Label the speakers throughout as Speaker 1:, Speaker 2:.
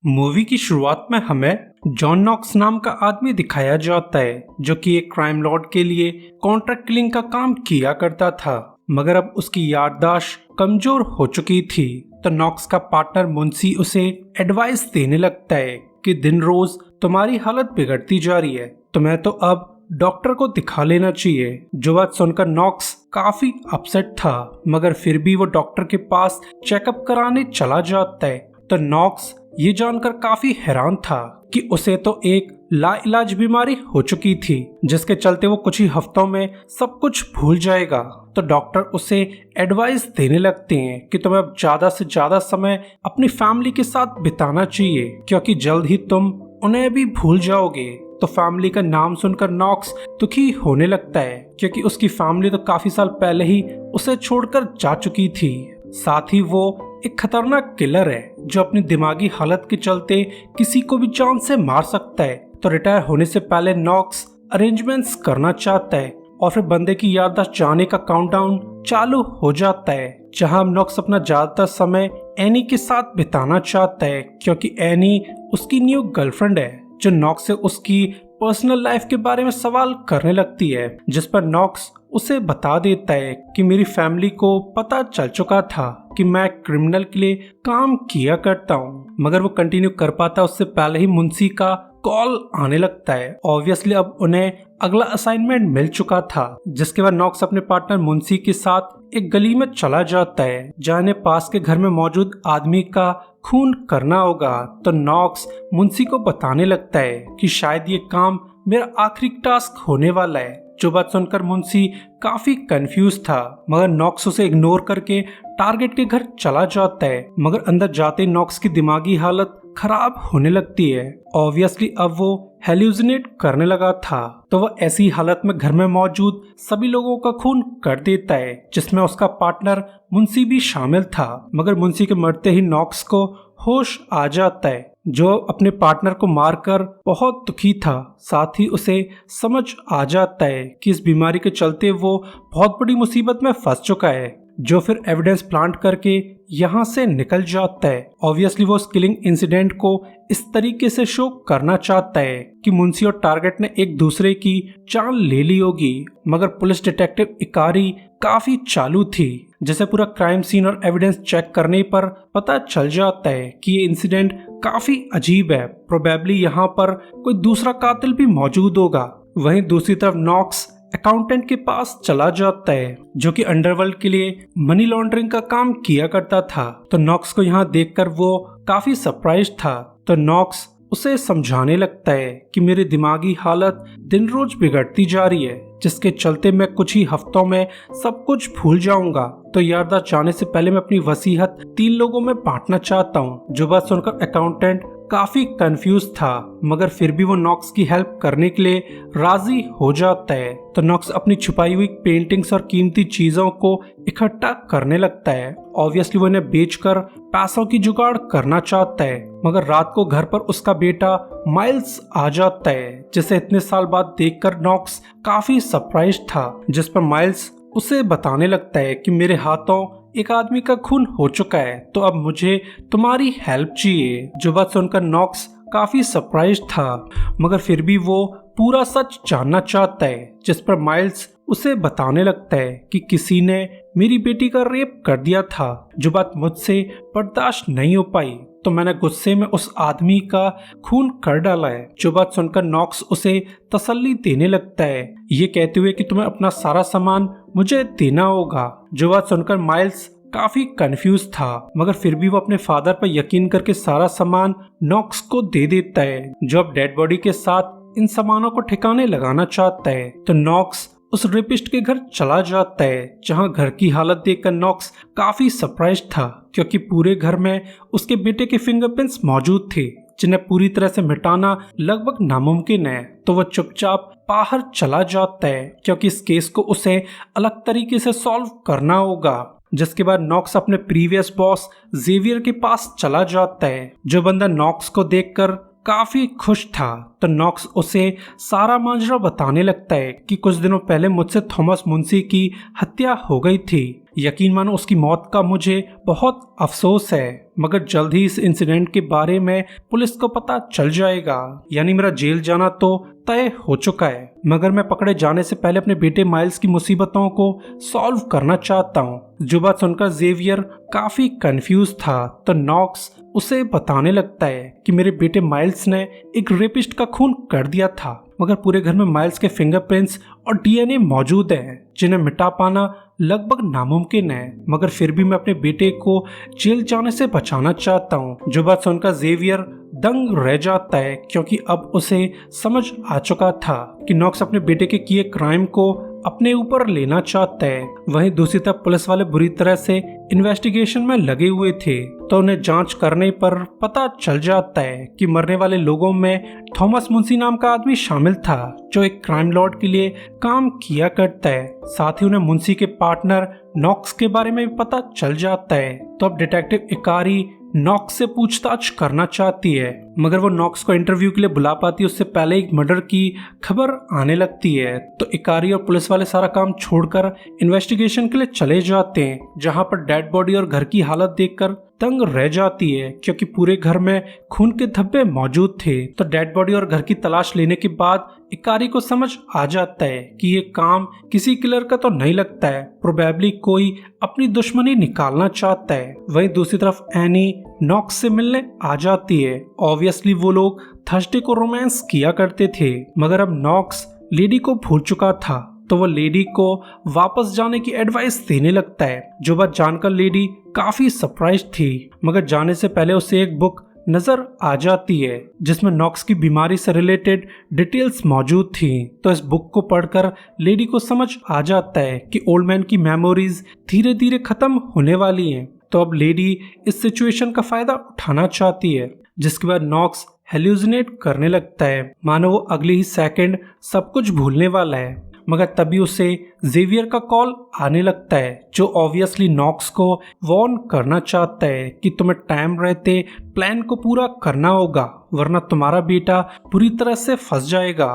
Speaker 1: Movie की शुरुआत में हमें जॉन नॉक्स नाम का आदमी दिखाया जाता है जो कि एक क्राइम लॉर्ड के लिए कॉन्ट्रैक्ट किलिंग का काम किया करता था, मगर अब उसकी याददाश्त कमजोर हो चुकी थी। तो नॉक्स का पार्टनर मुंशी उसे एडवाइस देने लगता है कि दिन रोज तुम्हारी हालत बिगड़ती जा रही है, तुम्हें तो अब डॉक्टर को दिखा लेना चाहिए। जो बात सुनकर नॉक्स काफी अपसेट था, मगर फिर भी वो डॉक्टर के पास चेकअप कराने चला जाता है। तो नॉक्स ये जानकर काफी हैरान था कि उसे तो एक लाइलाज बीमारी हो चुकी थी, जिसके चलते वो कुछ ही हफ्तों में सब कुछ भूल जाएगा। तो डॉक्टर उसे एडवाइस देने लगते हैं कि तुम्हें अब ज्यादा से ज्यादा समय अपनी फैमिली के साथ बिताना चाहिए, क्योंकि जल्द ही तुम उन्हें भी भूल जाओगे। तो फैमिली का नाम सुनकर नॉक्स दुखी होने लगता है, क्योंकि उसकी फैमिली तो काफी साल पहले ही उसे छोड़कर जा चुकी थी। साथ ही वो एक खतरनाक किलर है जो अपनी दिमागी हालत के चलते किसी को भी जान से मार सकता है। तो रिटायर होने से पहले नॉक्स अरेंजमेंट्स करना चाहता है और फिर बंदे की याददाश्त जाने का काउंटडाउन चालू हो जाता है, जहां नॉक्स अपना ज्यादातर समय एनी के साथ बिताना चाहता है, क्योंकि एनी उसकी न्यू गर्लफ्रेंड है जो नॉक्स से उसकी पर्सनल लाइफ के बारे में सवाल करने लगती है, जिस पर नॉक्स उसे बता देता है कि मेरी फैमिली को पता चल चुका था कि मैं क्रिमिनल के लिए काम किया करता हूँ, मगर वो कंटिन्यू कर पाता उससे पहले ही मुंशी का कॉल आने लगता है। ऑब्वियसली अब उन्हें अगला असाइनमेंट मिल चुका था, जिसके बाद नॉक्स अपने पार्टनर मुंशी के साथ एक गली में चला जाता है जहाँ पास के घर में मौजूद आदमी का खून करना होगा। तो नॉक्स मुंशी को बताने लगता है कि शायद ये काम मेरा आखिरी टास्क होने वाला है। जो बात सुनकर मुंशी काफी कंफ्यूज था, मगर नॉक्स उसे इग्नोर करके टारगेट के घर चला जाता है। मगर अंदर जाते नॉक्स की दिमागी हालत खराब होने लगती है। ऑब्वियसली अब वो हेल्यूसिनेट करने लगा था, तो वह ऐसी हालत में घर में मौजूद सभी लोगों का खून कर देता है, जिसमें उसका पार्टनर मुंशी भी शामिल था। मगर मुंशी के मरते ही नॉक्स को होश आ जाता है, जो अपने पार्टनर को मारकर बहुत दुखी था। साथ ही उसे समझ आ जाता है कि इस बीमारी के चलते वो बहुत बड़ी मुसीबत में फंस चुका है, जो फिर एविडेंस प्लांट करके यहाँ से निकल जाता है। ऑब्वियसली वो उस किलिंग इंसिडेंट को इस तरीके से शो करना चाहता है कि मुंशी और टारगेट ने एक दूसरे की जान ले ली होगी, मगर पुलिस डिटेक्टिव इकारी काफी चालू थी, जिसे पूरा क्राइम सीन और एविडेंस चेक करने पर पता चल जाता है कि ये इंसिडेंट काफी अजीब है। प्रोबेबली यहाँ पर कोई दूसरा कातिल भी मौजूद होगा। वहीं दूसरी तरफ नॉक्स अकाउंटेंट के पास चला जाता है, जो कि अंडरवर्ल्ड के लिए मनी लॉन्ड्रिंग का काम किया करता था। तो नॉक्स को यहाँ देखकर वो काफी सरप्राइज था। तो नॉक्स उसे समझाने लगता है कि मेरी दिमागी हालत दिन रोज बिगड़ती जा रही है, जिसके चलते मैं कुछ ही हफ्तों में सब कुछ भूल जाऊंगा। तो याददाश्त जाने से पहले मैं अपनी वसीयत 3 लोगों में बांटना चाहता हूँ। जो बात सुनकर अकाउंटेंट काफी कंफ्यूज था, मगर फिर भी वो नॉक्स की हेल्प करने के लिए राजी हो जाता है। तो नॉक्स अपनी छुपाई हुई पेंटिंग्स और कीमती चीजों को इकट्ठा करने लगता है। ऑब्वियसली वो इन्हें बेचकर पैसों की जुगाड़ करना चाहता है, मगर रात को घर पर उसका बेटा माइल्स आ जाता है, जिसे इतने साल बाद देखकर नॉक्स काफी सरप्राइज था, जिस पर माइल्स उसे बताने लगता है कि मेरे हाथों एक आदमी का खून हो चुका है, तो अब मुझे तुम्हारी हेल्प चाहिए। जो बात सुनकर नॉक्स काफी सरप्राइज था, मगर फिर भी वो पूरा सच जानना चाहता है, जिस पर माइल्स उसे बताने लगता है कि किसी ने मेरी बेटी का रेप कर दिया था। जो बात मुझसे बर्दाश्त नहीं हो पाई, तो मैंने गुस्से में उस आदमी का खून कर डाला है। जो बात सुनकर नॉक्स उसे तसल्ली देने लगता है, ये कहते हुए कि तुम्हें अपना सारा सामान मुझे देना होगा। जो बात सुनकर माइल्स काफी कंफ्यूज था, मगर फिर भी वो अपने फादर पर यकीन करके सारा सामान नॉक्स को दे देता है, जो अब डेड बॉडी के साथ इन सामानों को ठिकाने लगाना चाहता है। तो नॉक्स उस रेपिस्ट के घर चला जाता है, जहां घर की हालत देखकर नॉक्स काफी सरप्राइज था, क्योंकि पूरे घर में उसके बेटे के फिंगरप्रिंट्स मौजूद थे, जिन्हें पूरी तरह से मिटाना लगभग नामुमकिन है। तो वह चुपचाप बाहर चला जाता है, क्योंकि इस केस को उसे अलग तरीके से सॉल्व करना होगा। जिसके बाद नॉक्स अपने प्रीवियस बॉस जेवियर के पास चला जाता है, जो बंदा नॉक्स को देखकर काफी खुश था। तो नॉक्स उसे सारा माजरा बताने लगता है कि कुछ दिनों पहले मुझसे थॉमस मुंशी की हत्या हो गई थी। यकीन मानो उसकी मौत का मुझे बहुत अफसोस है, मगर जल्द ही इस इंसिडेंट के बारे में पुलिस को पता चल जाएगा, यानी मेरा जेल जाना तो तय हो चुका है। मगर मैं पकड़े जाने से पहले अपने बेटे माइल्स की मुसीबतों को सॉल्व करना चाहता हूँ। जो बात सुनकर जेवियर काफी कंफ्यूज था तो नॉक्स उसे बताने लगता है कि मेरे बेटे माइल्स ने एक रेपिस्ट का खून कर दिया था, मगर पूरे घर में माइल्स के फिंगरप्रिंट्स और डीएनए मौजूद हैं जिन्हें मिटा पाना लगभग नामुमकिन है, मगर फिर भी मैं अपने बेटे को जेल जाने से बचाना चाहता हूँ। जो बात सुनकर जेवियर दंग रह जाता है क्योंकि अब उसे समझ आ चुका था कि नॉक्स अपने बेटे के किए क्राइम को अपने ऊपर लेना चाहता है। वहीं दूसरी तरफ पुलिस वाले बुरी तरह से इन्वेस्टिगेशन में लगे हुए थे तो उन्हें जांच करने पर पता चल जाता है कि मरने वाले लोगों में थॉमस मुंशी नाम का आदमी शामिल था जो एक क्राइम लॉर्ड के लिए काम किया करता है। साथ ही उन्हें मुंशी के पार्टनर नॉक्स के बारे में भी पता चल जाता है। तो अब डिटेक्टिव इकारी नॉक्स से पूछताछ करना चाहती है, मगर वो नॉक्स को इंटरव्यू के लिए बुला पाती है उससे पहले एक मर्डर की खबर आने लगती है। तो इकारी और पुलिस वाले सारा काम छोड़कर इन्वेस्टिगेशन के लिए चले जाते हैं, जहां पर डेड बॉडी और घर की हालत देखकर तंग रह जाती है क्योंकि पूरे घर में खून के धब्बे मौजूद थे। तो डेड बॉडी और घर की तलाश लेने के बाद इकारी को समझ आ जाता है कि ये काम किसी किलर का तो नहीं लगता है, प्रोबेबली कोई अपनी दुश्मनी निकालना चाहता है। वहीं दूसरी तरफ एनी नॉक्स से मिलने आ जाती है। ऑब्वियसली वो लोग थर्सडे को रोमांस किया करते थे, मगर अब नॉक्स लेडी को भूल चुका था तो वो लेडी को वापस जाने की एडवाइस देने लगता है। जो बात जानकर लेडी काफी सरप्राइज थी, मगर जाने से पहले उसे एक बुक नजर आ जाती है जिसमें नॉक्स की बीमारी से रिलेटेड डिटेल्स मौजूद थी। तो इस बुक को पढ़कर लेडी को समझ आ जाता है कि ओल्ड मैन की मेमोरीज धीरे धीरे खत्म होने वाली हैं। तो अब लेडी इस सिचुएशन का फायदा उठाना चाहती है, जिसके बाद नॉक्स हेल्यूसिनेट करने लगता है मानो वो अगले ही सेकंड सब कुछ भूलने वाला है। मगर तभी उसे जेवियर का कॉल आने लगता है जो ऑब्वियसली नॉक्स को वार्न करना चाहता है कि तुम्हें टाइम रहते प्लान को पूरा करना होगा वरना तुम्हारा बेटा पूरी तरह से फंस जाएगा।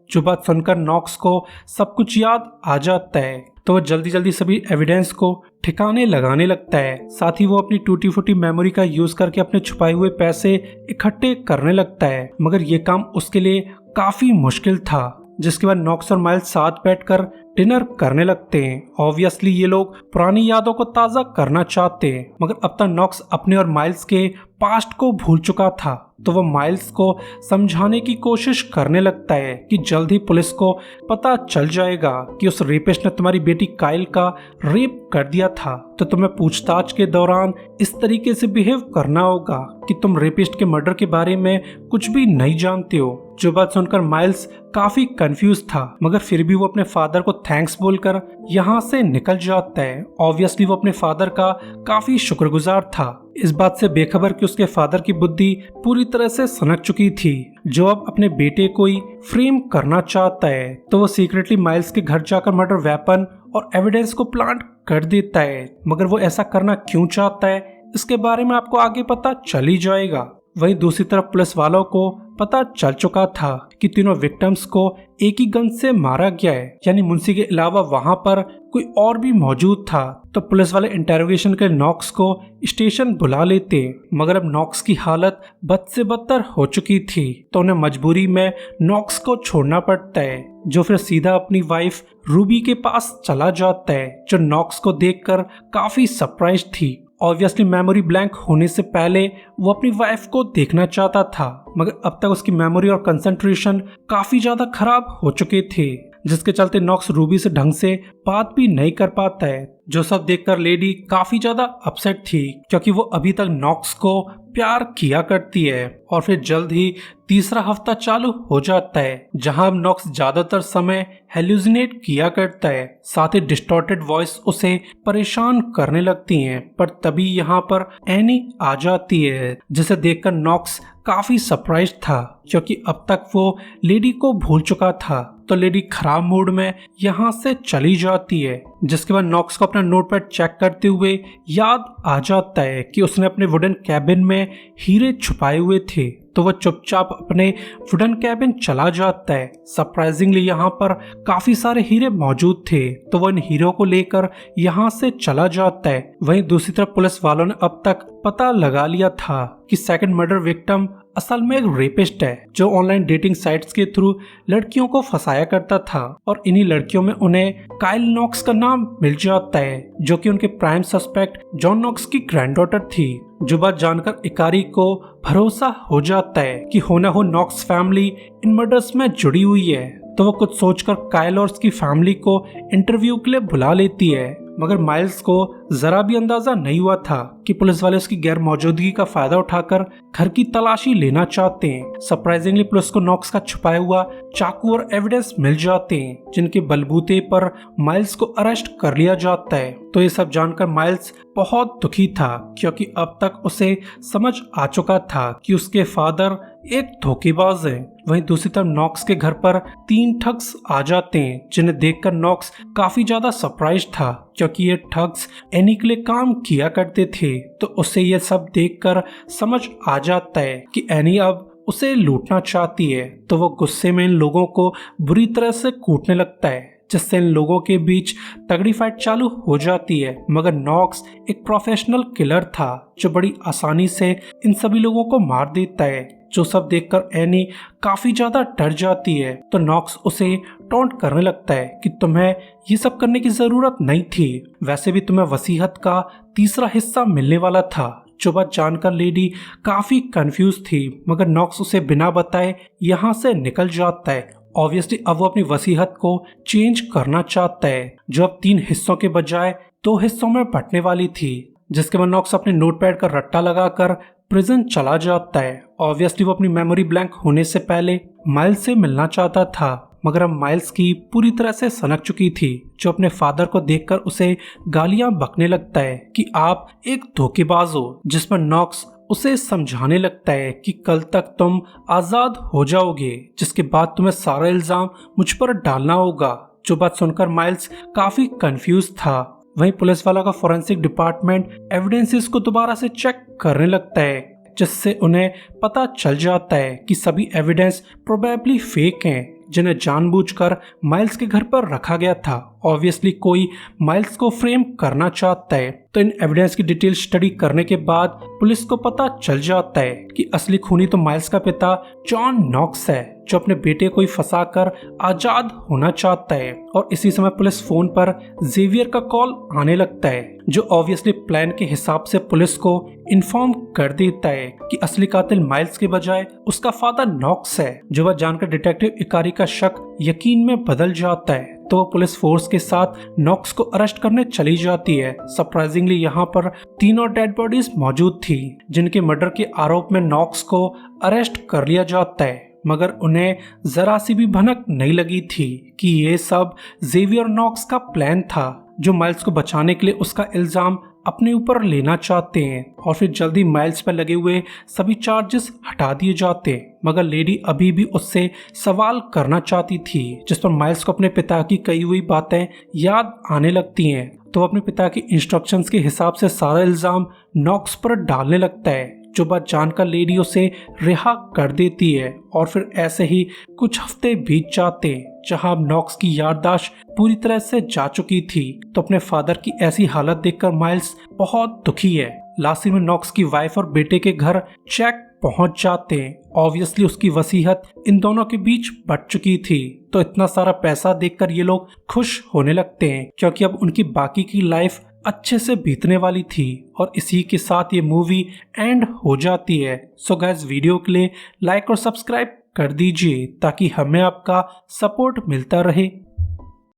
Speaker 1: जो बात सुनकर नॉक्स को सब कुछ याद आ जाता है तो वह जल्दी जल्दी सभी एविडेंस को ठिकाने लगाने लगता है। साथ ही वो अपनी टूटी फूटी मेमोरी का यूज करके अपने छुपाए हुए पैसे इकट्ठे करने लगता है, मगर ये काम उसके लिए काफी मुश्किल था। जिसके बाद नॉक्स और माइल्स साथ बैठकर डिनर करने लगते हैं। ऑब्वियसली ये लोग पुरानी यादों को ताज़ा करना चाहते हैं, मगर अब तक नॉक्स अपने और माइल्स के पास्ट को भूल चुका था तो वह माइल्स को समझाने की कोशिश करने लगता है कि जल्द ही पुलिस को पता चल जाएगा कि उस रेपिस्ट ने तुम्हारी बेटी काइल का रेप कर दिया था, तो तुम्हें पूछताछ के दौरान इस तरीके से बिहेव करना होगा कि तुम रेपिस्ट के मर्डर के बारे में कुछ भी नहीं जानते हो। जो बात सुनकर माइल्स काफी कंफ्यूज था, मगर फिर भी वो अपने फादर को थैंक्स बोलकर यहाँ से निकल जाता है। ऑब्वियसली वो अपने फादर का काफी शुक्रगुजार था, इस बात से बेखबर कि उसके फादर की बुद्धि पूरी तरह से सनक चुकी थी। जो अब अपने बेटे को ही फ्रेम करना चाहता है तो वो सीक्रेटली माइल्स के घर जाकर मर्डर वेपन और एविडेंस को प्लांट कर देता है, मगर वो ऐसा करना क्यों चाहता है इसके बारे में आपको आगे पता चल ही जाएगा। वहीं दूसरी तरफ पुलिस वालों को पता चल चुका था कि तीनों विक्टिम्स को एक ही गन से मारा गया है, यानी मुंशी के अलावा वहां पर कोई और भी मौजूद था। तो पुलिस वाले इंटेरोगेशन के नॉक्स को स्टेशन बुला लेते, मगर अब नॉक्स की हालत बद से बदतर हो चुकी थी तो उन्हें मजबूरी में नॉक्स को छोड़ना पड़ता है, जो फिर सीधा अपनी वाइफ रूबी के पास चला जाता है जो नॉक्स को देखकर काफी सरप्राइज थी। ऑब्वियसली मेमोरी ब्लैंक होने से पहले वो अपनी वाइफ को देखना चाहता था, मगर अब तक उसकी मेमोरी और कंसंट्रेशन काफी ज्यादा खराब हो चुके थे, जिसके चलते नॉक्स रूबी से ढंग से बात भी नहीं कर पाता है। जो सब देखकर लेडी काफी ज्यादा अपसेट थी क्योंकि वो अभी तक नॉक्स को प्यार किया करती है। और फिर जल्द ही तीसरा हफ्ता चालू हो जाता है जहां नॉक्स ज्यादातर समय हेल्यूसिनेट किया करता है, साथ ही डिस्टॉर्टेड वॉइस उसे परेशान करने लगती हैं। पर तभी यहाँ पर एनी आ जाती है जिसे देखकर नॉक्स काफी सरप्राइज था क्योंकि अब तक वो लेडी को भूल चुका था। तो लेडी खराब मूड में यहाँ से चली जाती है। जिसके बाद नॉक्स को अपना नोटपैड चेक करते हुए याद आ जाता है कि उसने अपने वुडन कैबिन में हीरे छुपाए हुए थे। तो वह चुपचाप अपने वुडन कैबिन चला जाता है। सरप्राइजिंगली यहाँ पर काफी सारे हीरे मौजूद थे, तो वह इन हीरों को लेकर यहाँ से चला जाता है। वहीं दूसरी तरफ पुलिस वालों ने अब तक पता लगा लिया था कि सेकंड मर्डर विक्टिम असल में एक रेपिस्ट है जो ऑनलाइन डेटिंग साइट्स के थ्रू लड़कियों को फंसाया करता था, और इन्हीं लड़कियों में उन्हें काइल नॉक्स का नाम मिल जाता है जो कि उनके प्राइम सस्पेक्ट जॉन नॉक्स की ग्रैंडडॉटर थी। जो बात जानकर इकारी को भरोसा हो जाता है कि होना हो नॉक्स फैमिली इन मर्डर्स में जुड़ी हुई है, तो वो कुछ सोचकर काइल और उसकी फैमिली को इंटरव्यू के लिए बुला लेती है। मगर माइल्स को जरा भी अंदाजा नहीं हुआ था कि पुलिस वाले उसकी गैर मौजूदगी का फायदा उठाकर घर की तलाशी लेना चाहते हैं। सरप्राइजिंगली पुलिस को नॉक्स का छुपाया हुआ चाकू और एविडेंस मिल जाते हैं, जिनके बलबूते पर माइल्स को अरेस्ट कर लिया जाता है। तो ये सब जानकर माइल्स बहुत दुखी था, क्योंकि अब तक उसे समझ आ चुका था कि उसके फादर एक धोखेबाज है। वहीं दूसरी तरफ नॉक्स के घर पर 3 ठग्स आ जाते हैं, जिन्हें देखकर नॉक्स काफी ज्यादा सरप्राइज था, क्योंकि ये ठग्स एनी के लिए काम किया करते थे। तो उसे ये सब देखकर समझ आ जाता है कि एनी अब उसे लूटना चाहती है। तो वो गुस्से में इन लोगों को बुरी तरह से कूटने लगता है, जिससे इन लोगों के बीच तगड़ी फाइट चालू हो जाती है। मगर नॉक्स एक प्रोफेशनल किलर था जो बड़ी आसानी से इन सभी लोगों को मार देता है, जो सब देखकर एनी काफी ज्यादा डर जाती है। तो नॉक्स उसे टॉन्ट करने लगता है कि तुम्हें ये सब करने की जरूरत नहीं थी, वैसे भी तुम्हें वसीयत का तीसरा हिस्सा मिलने वाला था। जो बात जानकर लेडी काफी कंफ्यूज थी, मगर नॉक्स उसे बिना बताए यहाँ से निकल जाता है। ऑब्वियसली अब वो अपनी वसीयत को चेंज करना चाहता है, जो अब 3 हिस्सों के बजाय 2 हिस्सों में बंटने वाली थी। जिसके बाद नॉक्स अपने नोटपैड का रट्टा लगाकर प्रिजन चला जाता है। ऑब्वियसली वो अपनी मेमोरी ब्लैंक होने से पहले माइल्स से मिलना चाहता था, मगर अब माइल्स की पूरी तरह से सनक चुकी थी, जो अपने फादर को देखकर उसे गालियां बकने लगता है कि आप एक धोखेबाज हो। जिस पर नॉक्स उसे समझाने लगता है कि कल तक तुम आजाद हो जाओगे, जिसके बाद तुम्हें सारा इल्जाम मुझ पर डालना होगा। जो बात सुनकर माइल्स काफी कंफ्यूज था। वहीं पुलिस वाला का फोरेंसिक डिपार्टमेंट एविडेंसेस को दोबारा से चेक करने लगता है, जिससे उन्हें पता चल जाता है कि सभी एविडेंस प्रोबेबली फेक हैं, जिन्हें जानबूझकर माइल्स के घर पर रखा गया था। ऑब्वियसली कोई माइल्स को फ्रेम करना चाहता है। तो इन एविडेंस की डिटेल स्टडी करने के बाद पुलिस को पता चल जाता है कि असली खूनी तो माइल्स का पिता जॉन नॉक्स है, जो अपने बेटे को ही फंसाकर आजाद होना चाहता है। और इसी समय पुलिस फोन पर जेवियर का कॉल आने लगता है, जो ऑब्वियसली प्लान के हिसाब से पुलिस को इन्फॉर्म कर देता है कि असली कातिल माइल्स के बजाय उसका फादर नॉक्स है। जो वह जानकर डिटेक्टिव इकारी का शक यकीन में बदल जाता है, तो वो पुलिस फोर्स के साथ नॉक्स को अरेस्ट करने चली जाती है। सरप्राइजिंगली यहाँ पर 3 और डेड बॉडीज मौजूद थी, जिनके मर्डर के आरोप में नॉक्स को अरेस्ट कर लिया जाता है। मगर उन्हें जरा सी भी भनक नहीं लगी थी कि ये सब जेवियर नॉक्स का प्लान था, जो माइल्स को बचाने के लिए उसका इल्जाम अपने ऊपर लेना चाहते हैं। और फिर जल्दी माइल्स पर लगे हुए सभी चार्जेस हटा दिए जाते। मगर लेडी अभी भी उससे सवाल करना चाहती थी, जिस पर माइल्स को अपने पिता की कही हुई बातें याद आने लगती हैं। तो अपने पिता की इंस्ट्रक्शंस के हिसाब से सारा इल्जाम नॉक्स पर डालने लगता है। जो बात जानकर लेडी उसे रिहा कर देती है। और फिर ऐसे ही कुछ हफ्ते बीत जाते, जहां नॉक्स की याददाश्त पूरी तरह से जा चुकी थी। तो अपने फादर की ऐसी हालत देखकर माइल्स बहुत दुखी है। लास्ट में नॉक्स की वाइफ और बेटे के घर चेक पहुंच जाते हैं। ऑब्वियसली उसकी वसीयत इन दोनों के बीच बट चुकी थी, तो इतना सारा पैसा देखकर ये लोग खुश होने लगते हैं, क्योंकि अब उनकी बाकी की लाइफ अच्छे से बीतने वाली थी। और इसी के साथ ये मूवी एंड हो जाती है। सो गाइस, वीडियो के लिए लाइक और सब्सक्राइब कर दीजिए ताकि हमें आपका सपोर्ट मिलता रहे।